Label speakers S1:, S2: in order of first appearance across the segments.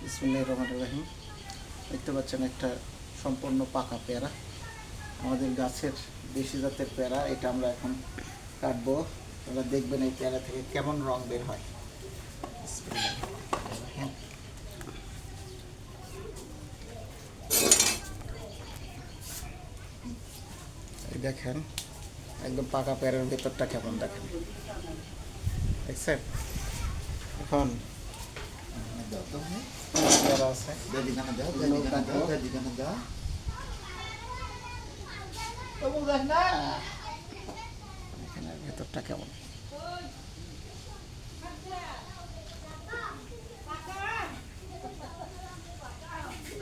S1: বিসমিল্লাহির রহমানির রহিম। দেখতে পাচ্ছেন একটা সম্পূর্ণ পাকা পেয়ারা, আমাদের গাছের দেশি জাতের পেয়ারা। এটা আমরা এখন কাটবো। আপনারা দেখবেন এই পেয়ারা থেকে কেমন রং বের হয়। এই দেখেন একদম পাকা পেয়ারার ভেতরটা কেমন, দেখেন দেখছেন। এখন পেয়ারা আছে, এখানে ভেতরটা কেমন।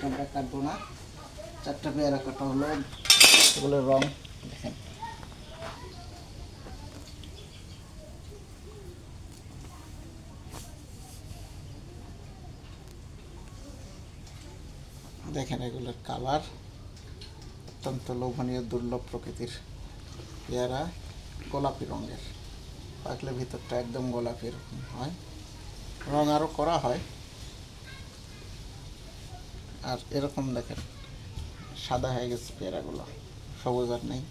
S1: আমরা কাটবো না, 4টা পেয়ারা কাটা হলো। এগুলোর রং দেখেন, দেখেন এগুলোর কালার অত্যন্ত লোভনীয় দুর্লভ প্রকৃতির পেয়ারা, গোলাপি রঙের। পাকলে ভিতরটা একদম গোলাপি এরকম হয়, রং আরও করা হয়। আর এরকম দেখেন সাদা হয়ে গেছে পেয়ারাগুলো, সবুজ আর নেই।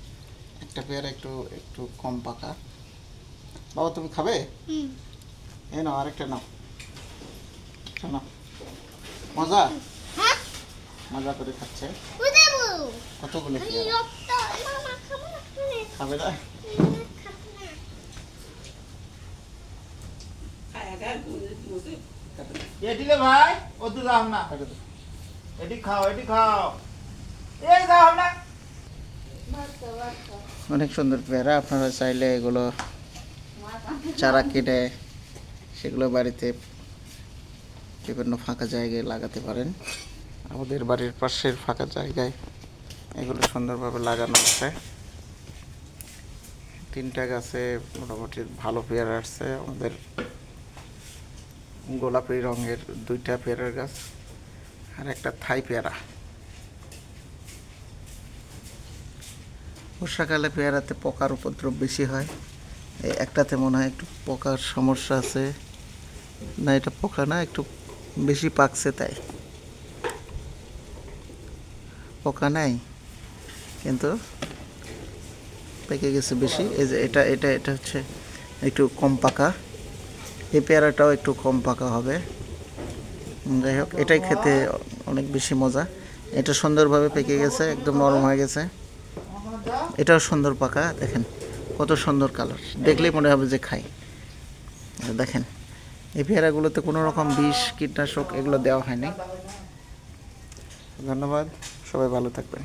S1: একটা পেয়ারা একটু একটু কম পাকা। বাবা তুমি খাবে? এই নাও, আরেকটা নাও, নাও। মজা মজা করে খাচ্ছে। কতগুলো পেয়ারা খাবে না?
S2: এটিলে ভাই ও তো যাও না, এটি খাও, এটি খাও, এই যাও না।
S1: অনেক সুন্দর পেয়ারা। আপনারা চাইলে এগুলো চারা কেটে সেগুলো বাড়িতে বিভিন্ন ফাঁকা জায়গায় লাগাতে পারেন। আমাদের বাড়ির পাশের ফাঁকা জায়গায় এগুলো সুন্দরভাবে লাগানো আছে। 3টা গাছে মোটামুটি ভালো পেয়ারা আসছে। আমাদের গোলাপি রঙের 2টা পেয়ারার গাছ আর একটা থাই পেয়ারা। বর্ষাকালে পেয়ারাতে পোকার উপদ্রব বেশি হয়। এই একটাতে মনে হয় একটু পোকার সমস্যা আছে, না এটা পোকা না, একটু বেশি পাকছে তাই। পোকা নাই কিন্তু পেকে গেছে বেশি। এই যে এটা এটা এটা হচ্ছে একটু কম পাকা। এই পেয়ারাটাও একটু কম পাকা হবে। যাই হোক, এটাই খেতে অনেক বেশি মজা। এটা সুন্দরভাবে পেকে গেছে, একদম নরম হয়ে গেছে। এটাও সুন্দর পাকা, দেখেন কত সুন্দর কালার, দেখলেই মনে হবে যে খাই। দেখেন এই পেয়ারাগুলোতে কোনো রকম বিষ কীটনাশক এগুলো দেওয়া হয়নি। ধন্যবাদ, সবাই ভালো থাকবেন।